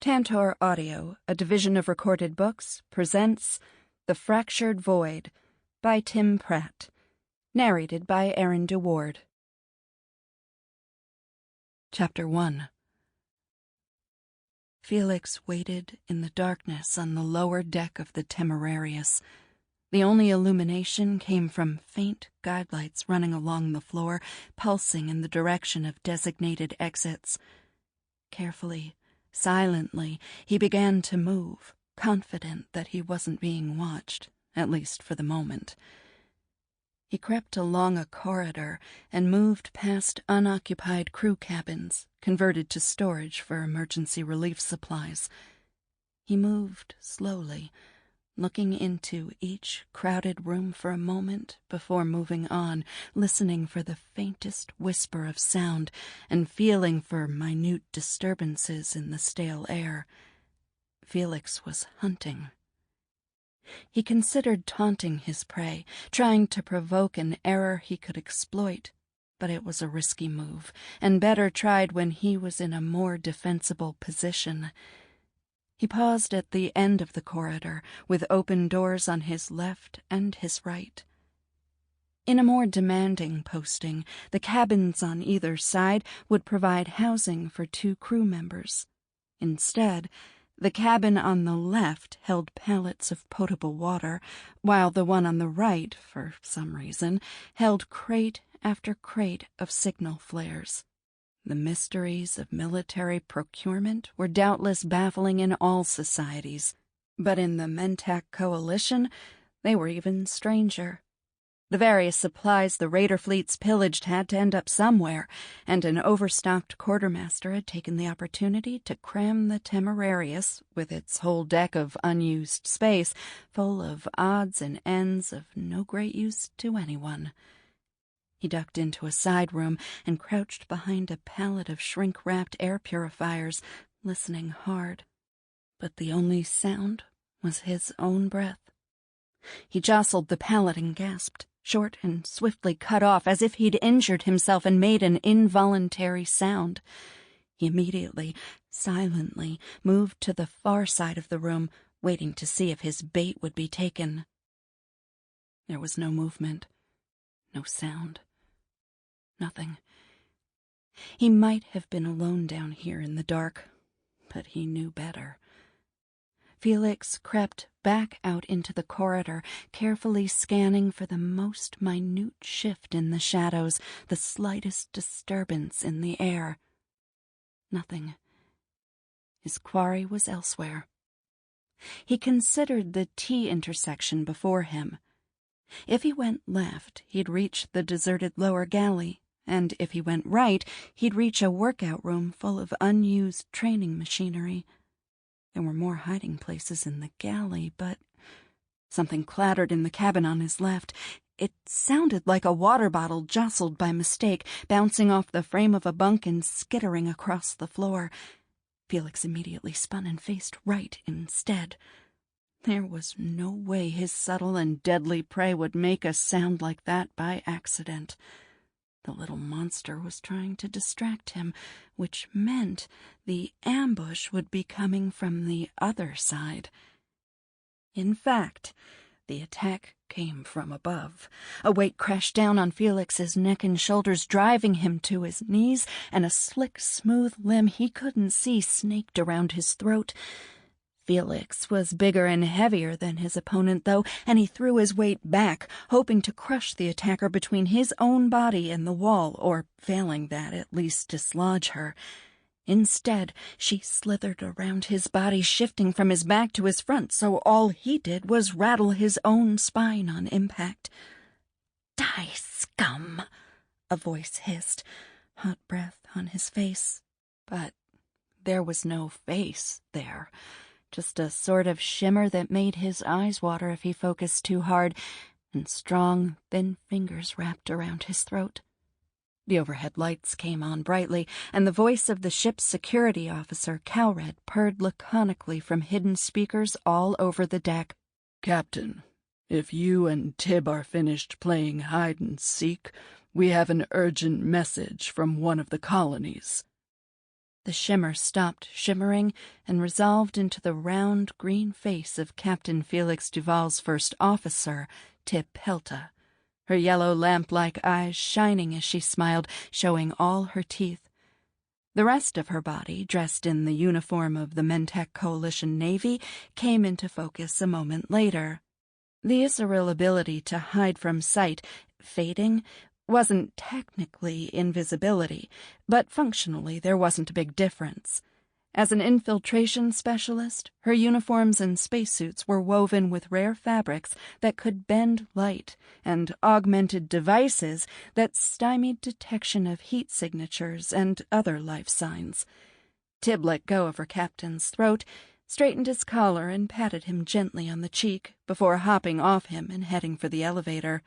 Tantor Audio, a division of Recorded Books, presents The Fractured Void by Tim Pratt, narrated by Erin Deward. Chapter 1. Felix waited in the darkness on the lower deck of the Temerarious. The only illumination came from faint guidelights running along the floor, pulsing in the direction of designated exits. Carefully, silently, he began to move, confident that he wasn't being watched, at least for the moment. He crept along a corridor and moved past unoccupied crew cabins, converted to storage for emergency relief supplies. He moved slowly, looking into each crowded room for a moment before moving on, listening for the faintest whisper of sound and feeling for minute disturbances in the stale air. Felix was hunting. He considered taunting his prey, trying to provoke an error he could exploit, but it was a risky move, and better tried when he was in a more defensible position. He paused at the end of the corridor, with open doors on his left and his right. In a more demanding posting, the cabins on either side would provide housing for 2 crew members. Instead, the cabin on the left held pallets of potable water, while the one on the right, for some reason, held crate after crate of signal flares. The mysteries of military procurement were doubtless baffling in all societies, but in the Mentak Coalition, they were even stranger. The various supplies the raider fleets pillaged had to end up somewhere, and an overstocked quartermaster had taken the opportunity to cram the Temerarious, with its whole deck of unused space, full of odds and ends of no great use to anyone. He ducked into a side room and crouched behind a pallet of shrink-wrapped air purifiers, listening hard. But the only sound was his own breath. He jostled the pallet and gasped, short and swiftly cut off, as if he'd injured himself and made an involuntary sound. He immediately, silently, moved to the far side of the room, waiting to see if his bait would be taken. There was no movement, no sound. Nothing. He might have been alone down here in the dark, but he knew better. Felix crept back out into the corridor, carefully scanning for the most minute shift in the shadows, the slightest disturbance in the air. Nothing. His quarry was elsewhere. He considered the T intersection before him. If he went left, he'd reach the deserted lower galley, and if he went right, he'd reach a workout room full of unused training machinery. There were more hiding places in the galley, but something clattered in the cabin on his left. It sounded like a water bottle jostled by mistake, bouncing off the frame of a bunk and skittering across the floor. Felix immediately spun and faced right instead. There was no way his subtle and deadly prey would make a sound like that by accident. The little monster was trying to distract him, which meant the ambush would be coming from the other side. In fact, the attack came from above. A weight crashed down on Felix's neck and shoulders, driving him to his knees, and a slick, smooth limb he couldn't see snaked around his throat. Felix was bigger and heavier than his opponent, though, and he threw his weight back, hoping to crush the attacker between his own body and the wall, or, failing that, at least dislodge her. Instead, she slithered around his body, shifting from his back to his front, so all he did was rattle his own spine on impact. "Die, scum!" a voice hissed, hot breath on his face. But there was no face there. Just a sort of shimmer that made his eyes water if he focused too hard, and strong, thin fingers wrapped around his throat. The overhead lights came on brightly, and the voice of the ship's security officer, Cowred, purred laconically from hidden speakers all over the deck. "Captain, if you and Tib are finished playing hide-and-seek, we have an urgent message from one of the colonies." The shimmer stopped shimmering and resolved into the round green face of Captain Felix Duval's first officer, Tib Pelta, her yellow lamp-like eyes shining as she smiled, showing all her teeth. The rest of her body, dressed in the uniform of the Mentak Coalition Navy, came into focus a moment later. The Israel ability to hide from sight, fading, wasn't technically invisibility, but functionally there wasn't a big difference. As an infiltration specialist, her uniforms and spacesuits were woven with rare fabrics that could bend light and augmented devices that stymied detection of heat signatures and other life signs. Tib let go of her captain's throat, straightened his collar, and patted him gently on the cheek before hopping off him and heading for the elevator.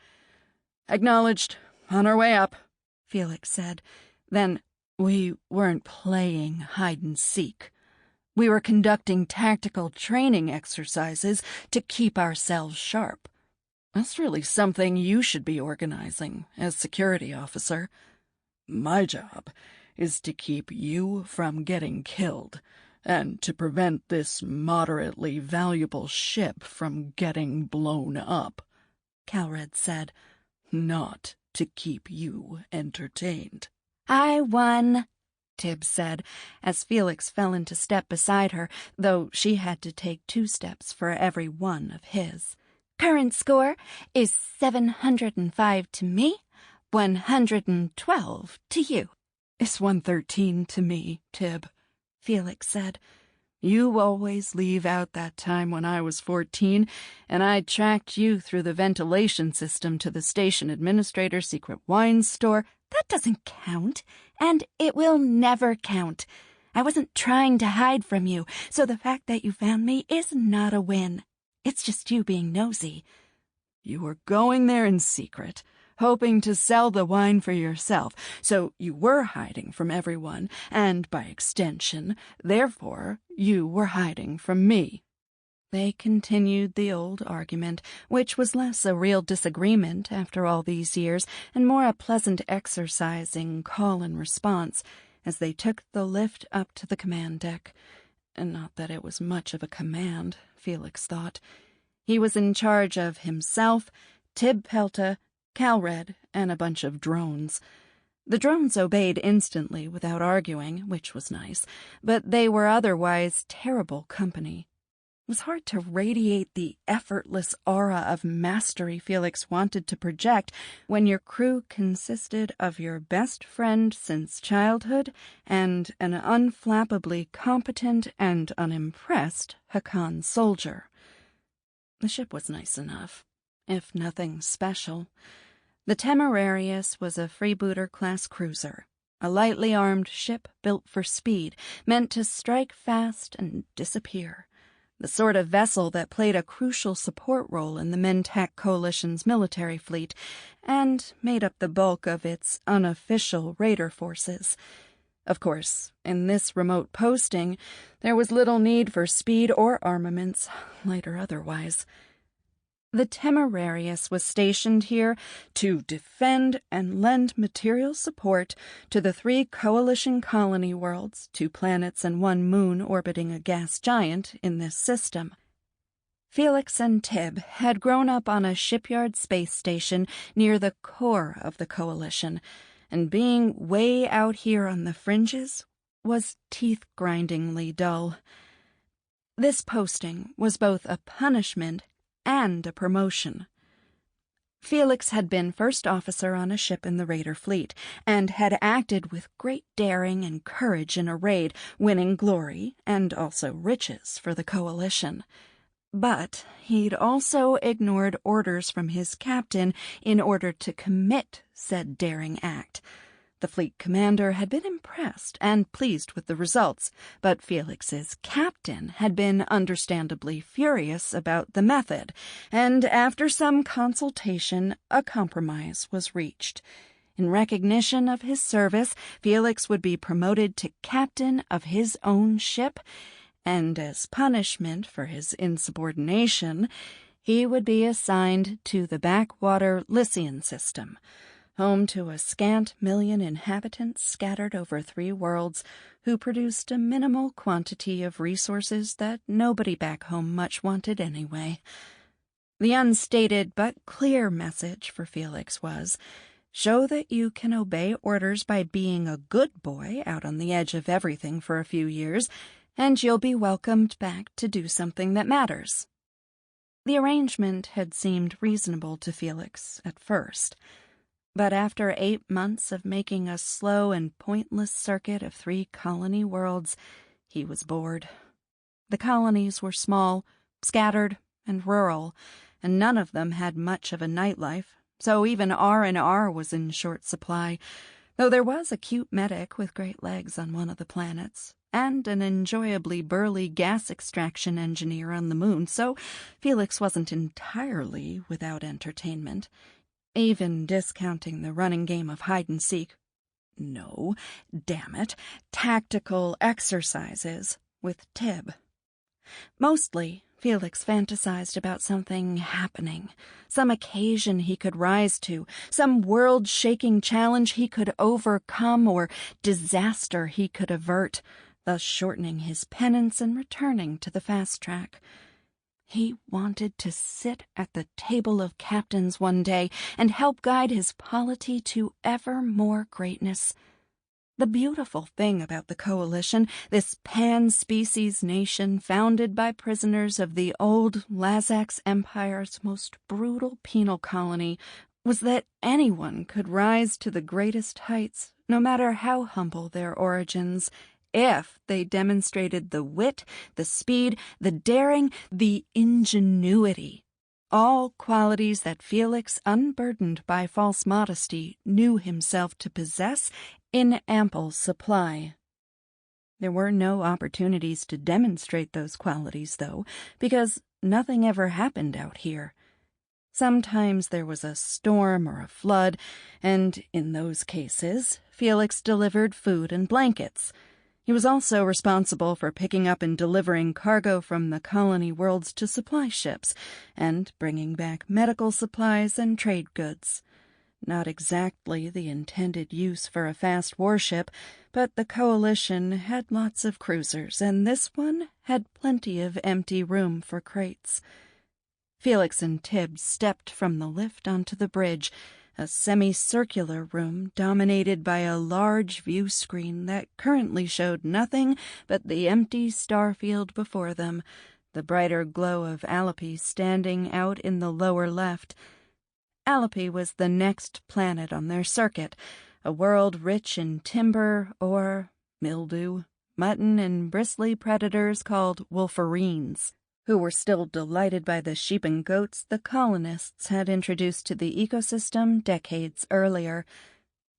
"Acknowledged. On our way up," Felix said. Then, "We weren't playing hide-and-seek. We were conducting tactical training exercises to keep ourselves sharp." "That's really something you should be organizing as security officer. My job is to keep you from getting killed, and to prevent this moderately valuable ship from getting blown up," Calred said. "Not to keep you entertained." "I won," Tib said, as Felix fell into step beside her, though she had to take 2 steps for every one of his. "Current score is 705 to me, 112 to you." "It's 113 to me, Tib," Felix said. "You always leave out that time when I was 14, and I tracked you through the ventilation system to the station administrator's secret wine store." "That doesn't count, and it will never count. I wasn't trying to hide from you, so the fact that you found me is not a win. It's just you being nosy." "You were going there in secret, hoping to sell the wine for yourself, so you were hiding from everyone, and by extension, therefore, you were hiding from me." They continued the old argument, which was less a real disagreement after all these years and more a pleasant exercise in call and response, as they took the lift up to the command deck. And not that it was much of a command, Felix thought. He was in charge of himself, Tib Pelta, Calred, and a bunch of drones. The drones obeyed instantly without arguing, which was nice, but they were otherwise terrible company. It was hard to radiate the effortless aura of mastery Felix wanted to project when your crew consisted of your best friend since childhood and an unflappably competent and unimpressed Hakan soldier. The ship was nice enough, if nothing special. The Temerarious was a freebooter-class cruiser, a lightly armed ship built for speed, meant to strike fast and disappear. The sort of vessel that played a crucial support role in the Mentak Coalition's military fleet, and made up the bulk of its unofficial raider forces. Of course, in this remote posting, there was little need for speed or armaments, light or otherwise. The Temerarious was stationed here to defend and lend material support to the 3 Coalition colony worlds, 2 planets and 1 moon orbiting a gas giant in this system. Felix and Tib had grown up on a shipyard space station near the core of the Coalition, and being way out here on the fringes was teeth-grindingly dull. This posting was both a punishment and a promotion. Felix had been first officer on a ship in the raider fleet, and had acted with great daring and courage in a raid, winning glory and also riches for the Coalition. But he'd also ignored orders from his captain in order to commit said daring act. The fleet commander had been impressed and pleased with the results, but Felix's captain had been understandably furious about the method, and after some consultation, a compromise was reached. In recognition of his service, Felix would be promoted to captain of his own ship, and as punishment for his insubordination, he would be assigned to the backwater Lycian system, home to a scant 1,000,000 inhabitants scattered over 3 worlds who produced a minimal quantity of resources that nobody back home much wanted anyway. The unstated but clear message for Felix was, show that you can obey orders by being a good boy out on the edge of everything for a few years, and you'll be welcomed back to do something that matters. The arrangement had seemed reasonable to Felix at first, but after 8 months of making a slow and pointless circuit of 3 colony worlds, he was bored. The colonies were small, scattered, and rural, and none of them had much of a nightlife, so even R&R was in short supply, though there was a cute medic with great legs on one of the planets, and an enjoyably burly gas extraction engineer on the moon, so Felix wasn't entirely without entertainment, even discounting the running game of hide-and-seek. No, damn it, tactical exercises with Tib. Mostly, Felix fantasized about something happening, some occasion he could rise to, some world-shaking challenge he could overcome or disaster he could avert, thus shortening his penance and returning to the fast track. He wanted to sit at the table of captains one day and help guide his polity to ever more greatness. The beautiful thing about the Coalition, this pan-species nation founded by prisoners of the old Lazax Empire's most brutal penal colony, was that anyone could rise to the greatest heights, no matter how humble their origins, if they demonstrated the wit, the speed, the daring, the ingenuity, all qualities that Felix, unburdened by false modesty, knew himself to possess in ample supply. There were no opportunities to demonstrate those qualities, though, because nothing ever happened out here. Sometimes there was a storm or a flood, and in those cases, Felix delivered food and blankets. He was also responsible for picking up and delivering cargo from the colony worlds to supply ships, and bringing back medical supplies and trade goods. Not exactly the intended use for a fast warship, but the Coalition had lots of cruisers, and this one had plenty of empty room for crates. Felix and Tibbs stepped from the lift onto the bridge, a semicircular room dominated by a large view screen that currently showed nothing but the empty starfield before them, the brighter glow of Allope standing out in the lower left. Allope was the next planet on their circuit, a world rich in timber, ore, mildew, mutton, and bristly predators called wolverines, who were still delighted by the sheep and goats the colonists had introduced to the ecosystem decades earlier.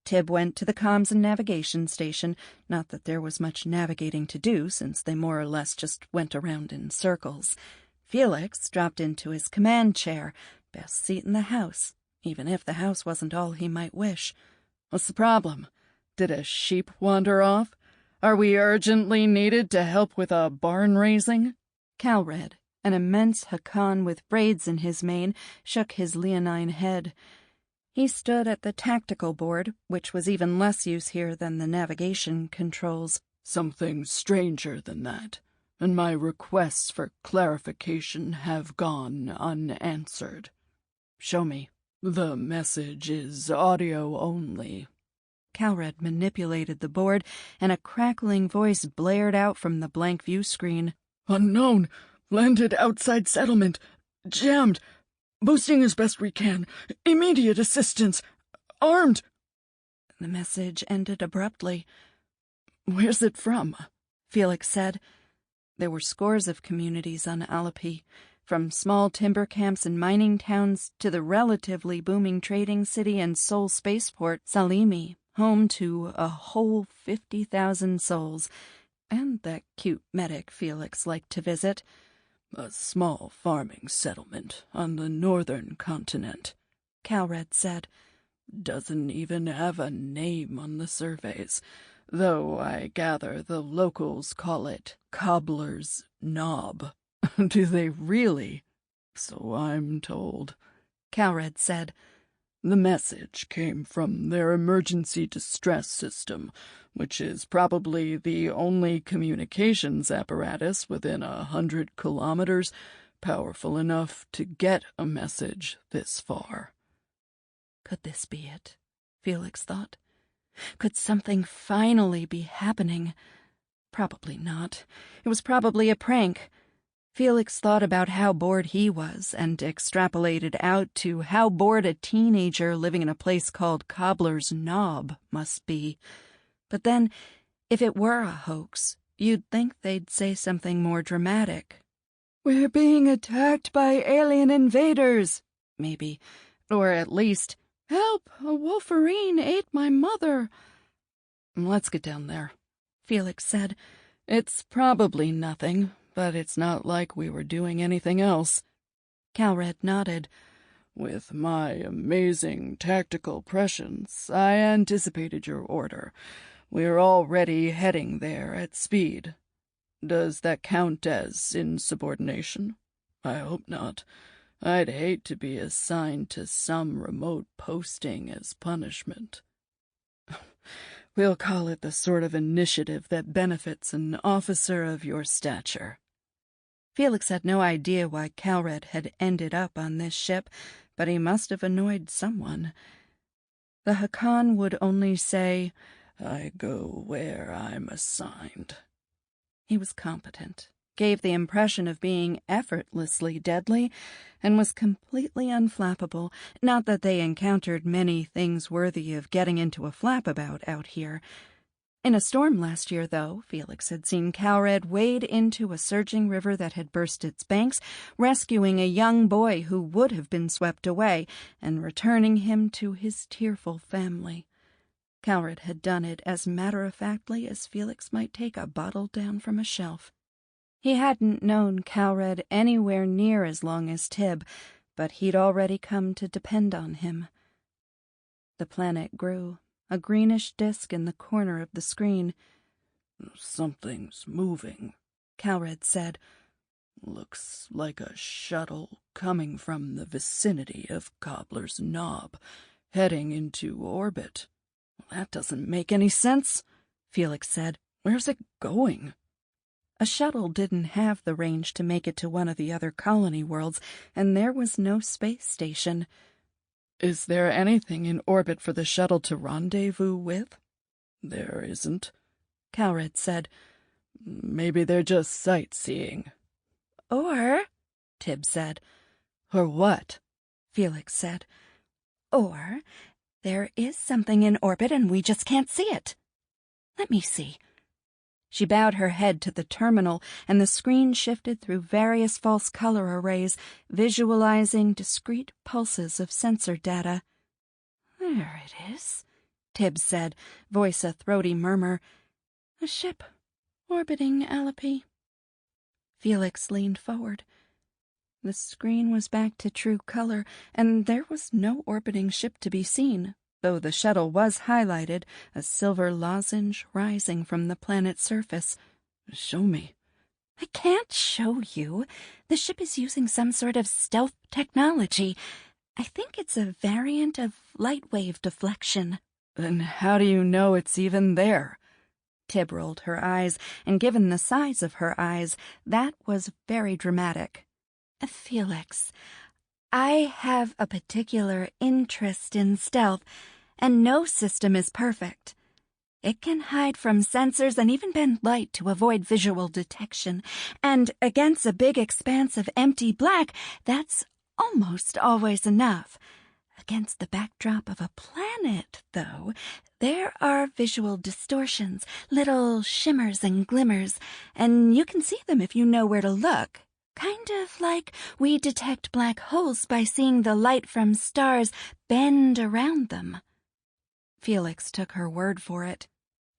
Tib went to the comms and navigation station, not that there was much navigating to do, since they more or less just went around in circles. Felix dropped into his command chair, best seat in the house, even if the house wasn't all he might wish. What's the problem? Did a sheep wander off? Are we urgently needed to help with a barn raising? Calred, an immense Hakan with braids in his mane, shook his leonine head. He stood at the tactical board, which was even less use here than the navigation controls. Something stranger than that, and my requests for clarification have gone unanswered. Show me. The message is audio only. Calred manipulated the board, and a crackling voice blared out from the blank view screen. Unknown. Landed outside settlement. Jammed. Boosting as best we can. Immediate assistance. Armed. The message ended abruptly. Where's it from? Felix said. There were scores of communities on Allope, from small timber camps and mining towns to the relatively booming trading city and soul spaceport Salimi, home to a whole 50,000 souls, and that cute medic Felix liked to visit. A small farming settlement on the northern continent, Calred said. Doesn't even have a name on the surveys, though I gather the locals call it Cobbler's Knob. Do they really? So I'm told. Calred said. The message came from their emergency distress system, which is probably the only communications apparatus within 100 kilometers powerful enough to get a message this far. Could this be it? Felix thought. Could something finally be happening? Probably not. It was probably a prank. Felix thought about how bored he was and extrapolated out to how bored a teenager living in a place called Cobbler's Knob must be. But then, if it were a hoax, you'd think they'd say something more dramatic. "We're being attacked by alien invaders," maybe. Or at least, "Help! A wolverine ate my mother." "Let's get down there," Felix said. "It's probably nothing, but it's not like we were doing anything else." Calred nodded. "With my amazing tactical prescience, I anticipated your order. We're already heading there at speed. Does that count as insubordination? I hope not. I'd hate to be assigned to some remote posting as punishment." "We'll call it the sort of initiative that benefits an officer of your stature." Felix had no idea why Calred had ended up on this ship, but he must have annoyed someone. The Hakan would only say, "I go where I'm assigned." He was competent, gave the impression of being effortlessly deadly, and was completely unflappable. Not that they encountered many things worthy of getting into a flap about out here. In a storm last year, though, Felix had seen Calred wade into a surging river that had burst its banks, rescuing a young boy who would have been swept away, and returning him to his tearful family. Calred had done it as matter-of-factly as Felix might take a bottle down from a shelf. He hadn't known Calred anywhere near as long as Tib, but he'd already come to depend on him. The planet grew, a greenish disk in the corner of the screen. "Something's moving," Calred said. "Looks like a shuttle coming from the vicinity of Cobbler's Knob, heading into orbit." "That doesn't make any sense," Felix said. "Where's it going?" A shuttle didn't have the range to make it to one of the other colony worlds, and there was no space station. "Is there anything in orbit for the shuttle to rendezvous with?" "There isn't," Calred said. "Maybe they're just sightseeing." "Or," Tib said. "Or what?" Felix said. "Or there is something in orbit and we just can't see it. Let me see." She bowed her head to the terminal, and the screen shifted through various false color arrays, visualizing discrete pulses of sensor data. "There it is," Tib said, voice a throaty murmur. "A ship orbiting Alapy." Felix leaned forward. The screen was back to true color, and there was no orbiting ship to be seen, though the shuttle was highlighted, a silver lozenge rising from the planet's surface. "Show me." "I can't show you. The ship is using some sort of stealth technology. I think it's a variant of light wave deflection." "Then how do you know it's even there?" Tib rolled her eyes, and given the size of her eyes, that was very dramatic. "Felix, I have a particular interest in stealth, and no system is perfect. It can hide from sensors and even bend light to avoid visual detection, and against a big expanse of empty black, that's almost always enough. Against the backdrop of a planet, though, there are visual distortions, little shimmers and glimmers, and you can see them if you know where to look. Kind of like we detect black holes by seeing the light from stars bend around them." Felix took her word for it.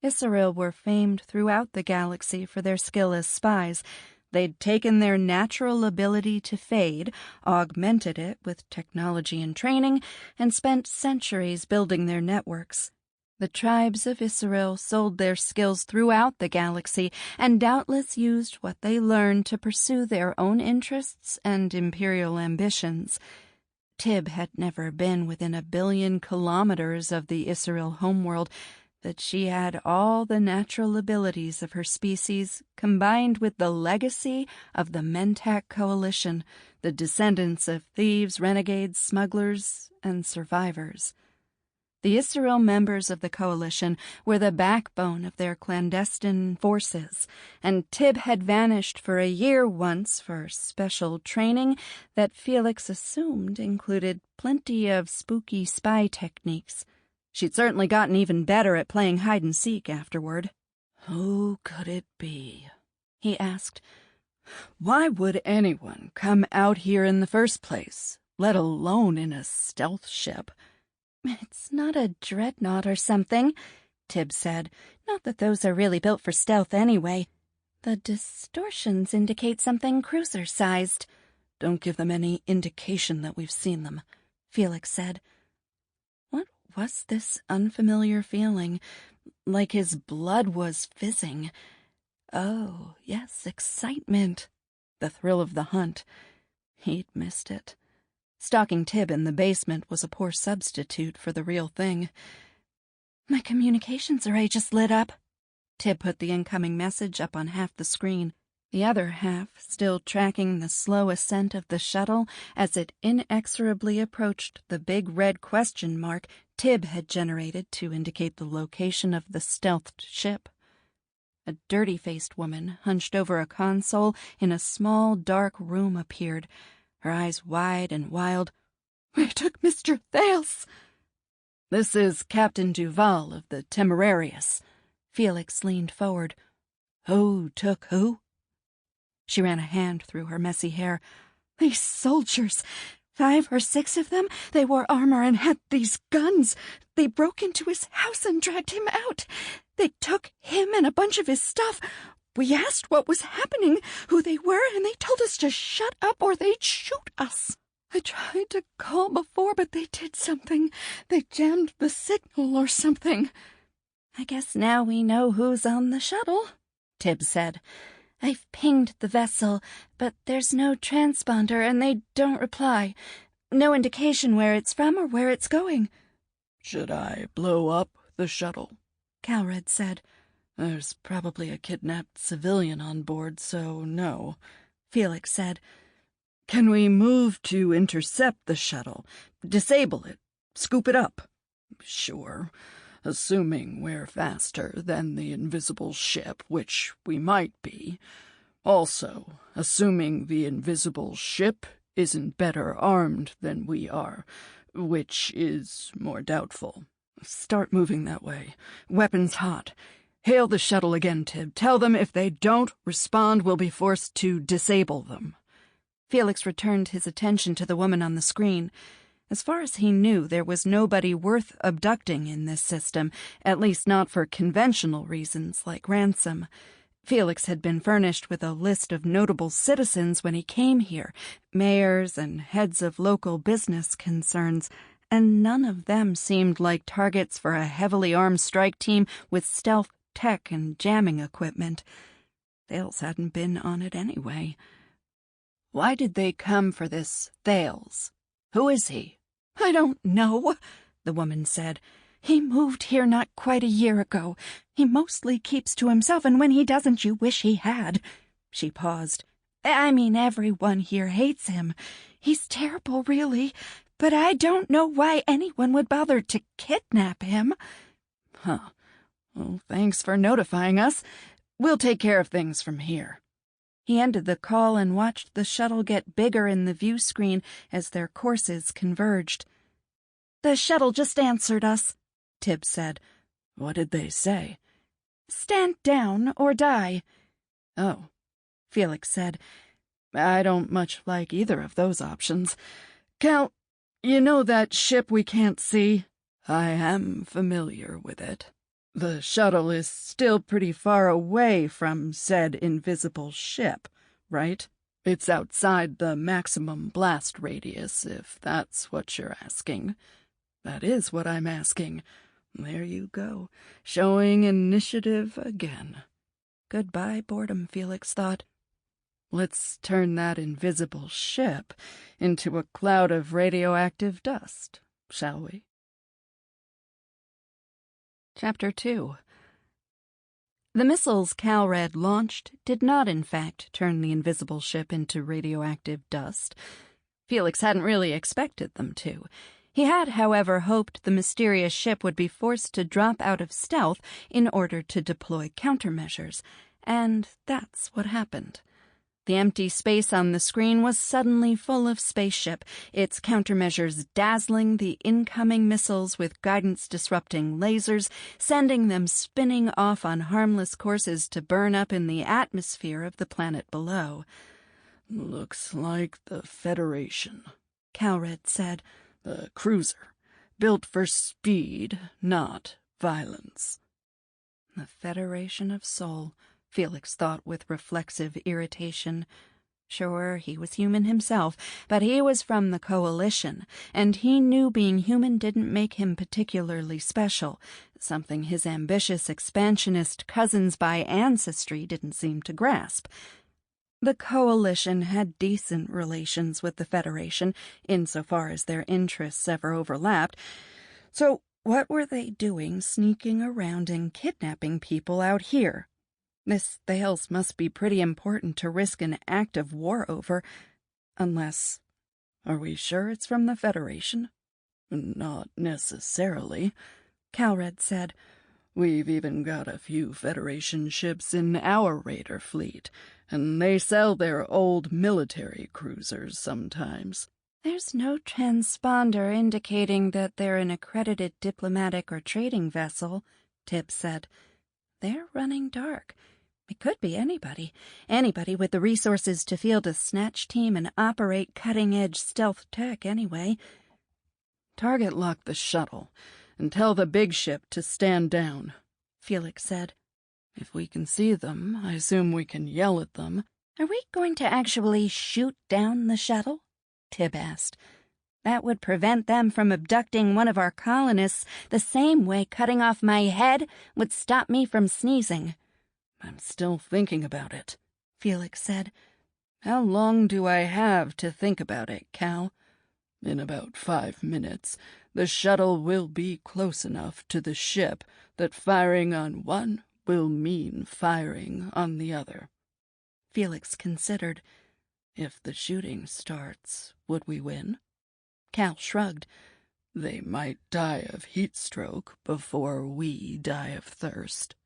Israel were famed throughout the galaxy for their skill as spies. They'd taken their natural ability to fade, augmented it with technology and training, and spent centuries building their networks. The tribes of Israel sold their skills throughout the galaxy and doubtless used what they learned to pursue their own interests and imperial ambitions. Tib had never been within 1,000,000,000 kilometers of the Israel homeworld, but she had all the natural abilities of her species combined with the legacy of the Mentak Coalition, the descendants of thieves, renegades, smugglers, and survivors. The Israel members of the coalition were the backbone of their clandestine forces, and Tib had vanished for a year once for special training that Felix assumed included plenty of spooky spy techniques. She'd certainly gotten even better at playing hide-and-seek afterward. "Who could it be?" he asked. "Why would anyone come out here in the first place, let alone in a stealth ship?" "It's not a dreadnought or something," Tib said. "Not that those are really built for stealth anyway. The distortions indicate something cruiser-sized." "Don't give them any indication that we've seen them," Felix said. What was this unfamiliar feeling? Like his blood was fizzing. Oh, yes, excitement. The thrill of the hunt. He'd missed it. Stalking Tib in the basement was a poor substitute for the real thing. "My communications array just lit up." Tib put the incoming message up on half the screen, the other half still tracking the slow ascent of the shuttle as it inexorably approached the big red question mark Tib had generated to indicate the location of the stealthed ship. A dirty-faced woman hunched over a console in a small, dark room appeared, her eyes wide and wild. "We took Mr. Thales!" "This is Captain Duval of the Temerarious." Felix leaned forward. "Who took who?" She ran a hand through her messy hair. "These soldiers, 5 or 6 of them, they wore armor and had these guns. They broke into his house and dragged him out. They took him and a bunch of his stuff. We asked what was happening, who they were, and they told us to shut up or they'd shoot us. I tried to call before, but they did something. They jammed the signal or something." "I guess now we know who's on the shuttle," Tib said. "I've pinged the vessel, but there's no transponder and they don't reply. No indication where it's from or where it's going." "Should I blow up the shuttle?" Calred said. "There's probably a kidnapped civilian on board, so no," Felix said. "Can we move to intercept the shuttle? Disable it? Scoop it up?" "Sure, assuming we're faster than the invisible ship, which we might be. Also, assuming the invisible ship isn't better armed than we are, which is more doubtful. Start moving that way. Weapons hot. Hail the shuttle again, Tib. Tell them if they don't respond, we'll be forced to disable them." Felix returned his attention to the woman on the screen. As far as he knew, there was nobody worth abducting in this system, at least not for conventional reasons like ransom. Felix had been furnished with a list of notable citizens when he came here, mayors and heads of local business concerns, and none of them seemed like targets for a heavily armed strike team with stealth tech and jamming equipment. Thales hadn't been on it anyway. "Why did they come for this Thales? Who is he?" "I don't know," the woman said. "He moved here not quite a year ago. He mostly keeps to himself, and when he doesn't, you wish he had." She paused. "I mean, everyone here hates him. He's terrible, really, but I don't know why anyone would bother to kidnap him." "Huh. Well, thanks for notifying us. We'll take care of things from here." He ended the call and watched the shuttle get bigger in the view screen as their courses converged. "The shuttle just answered us," Tib said. "What did they say?" "Stand down or die." "Oh," Felix said. "I don't much like either of those options. Cal, you know that ship we can't see?" "I am familiar with it." "The shuttle is still pretty far away from said invisible ship, right? It's outside the maximum blast radius, if that's what you're asking." "That is what I'm asking." "There you go, showing initiative again." Goodbye boredom, Felix thought. Let's turn that invisible ship into a cloud of radioactive dust, shall we? Chapter 2. The missiles Calred launched did not, in fact, turn the invisible ship into radioactive dust. Felix hadn't really expected them to. He had, however, hoped the mysterious ship would be forced to drop out of stealth in order to deploy countermeasures, and that's what happened. The empty space on the screen was suddenly full of spaceship, its countermeasures dazzling the incoming missiles with guidance-disrupting lasers, sending them spinning off on harmless courses to burn up in the atmosphere of the planet below. "Looks like the Federation," Calred said. "The cruiser, built for speed, not violence." The Federation of Sol, Felix thought with reflexive irritation. Sure, he was human himself, but he was from the Coalition, and he knew being human didn't make him particularly special, something his ambitious expansionist cousins by ancestry didn't seem to grasp. The Coalition had decent relations with the Federation, insofar as their interests ever overlapped, so what were they doing sneaking around and kidnapping people out here? This Thales must be pretty important to risk an act of war over, unless— Are we sure it's from the Federation? Not necessarily, Calred said. We've even got a few Federation ships in our raider fleet, and they sell their old military cruisers sometimes. There's no transponder indicating that they're an accredited diplomatic or trading vessel, Tib said. They're running dark. It could be anybody with the resources to field a snatch team and operate cutting-edge stealth tech anyway. Target lock the shuttle and tell the big ship to stand down, Felix said. If we can see them, I assume we can yell at them. Are we going to actually shoot down the shuttle? Tib asked. That would prevent them from abducting one of our colonists the same way cutting off my head would stop me from sneezing. I'm still thinking about it, Felix said. How long do I have to think about it, Cal? In about 5 minutes, the shuttle will be close enough to the ship that firing on one will mean firing on the other. Felix considered. If the shooting starts, would we win? Cal shrugged. They might die of heat stroke before we die of thirst.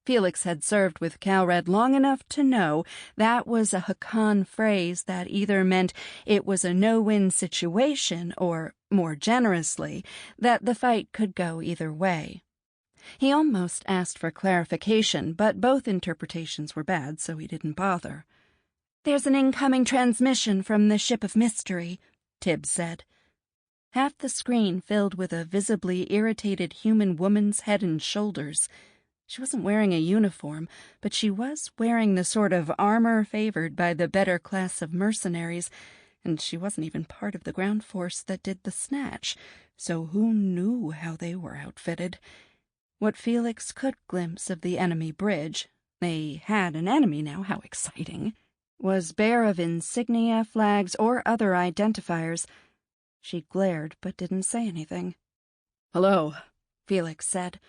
Felix had served with Calred long enough to know that was a Hakan phrase that either meant it was a no-win situation or, more generously, that the fight could go either way. He almost asked for clarification, but both interpretations were bad, so he didn't bother. There's an incoming transmission from the ship of mystery, Tib said. Half the screen filled with a visibly irritated human woman's head and shoulders. She wasn't wearing a uniform, but she was wearing the sort of armor favored by the better class of mercenaries, and she wasn't even part of the ground force that did the snatch, so who knew how they were outfitted? What Felix could glimpse of the enemy bridge — they had an enemy now, how exciting — was bare of insignia, flags, or other identifiers. She glared but didn't say anything. "Hello," Felix said.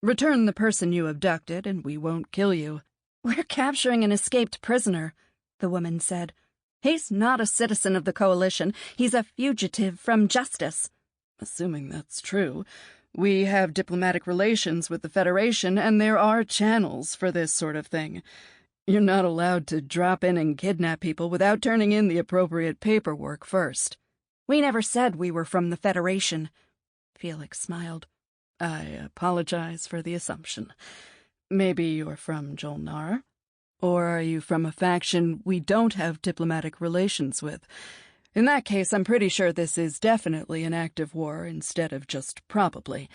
"Return the person you abducted, and we won't kill you." We're capturing an escaped prisoner, the woman said. He's not a citizen of the Coalition. He's a fugitive from justice. Assuming that's true, we have diplomatic relations with the Federation, and there are channels for this sort of thing. You're not allowed to drop in and kidnap people without turning in the appropriate paperwork first. We never said we were from the Federation. Felix smiled. I apologize for the assumption. Maybe you're from Jolnar? Or are you from a faction we don't have diplomatic relations with? In that case, I'm pretty sure this is definitely an active war instead of just probably.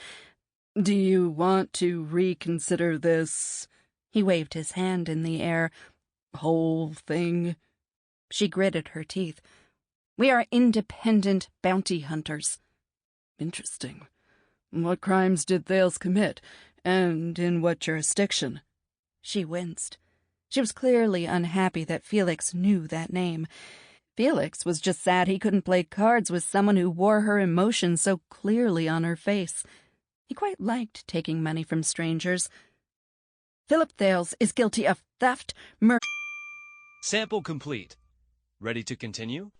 Do you want to reconsider this— He waved his hand in the air. —whole thing? She gritted her teeth. We are independent bounty hunters. Interesting. What crimes did Thales commit, and in what jurisdiction? She winced. She was clearly unhappy that Felix knew that name. Felix was just sad he couldn't play cards with someone who wore her emotions so clearly on her face. He quite liked taking money from strangers. Philip Thales is guilty of theft, murder. Sample complete. Ready to continue?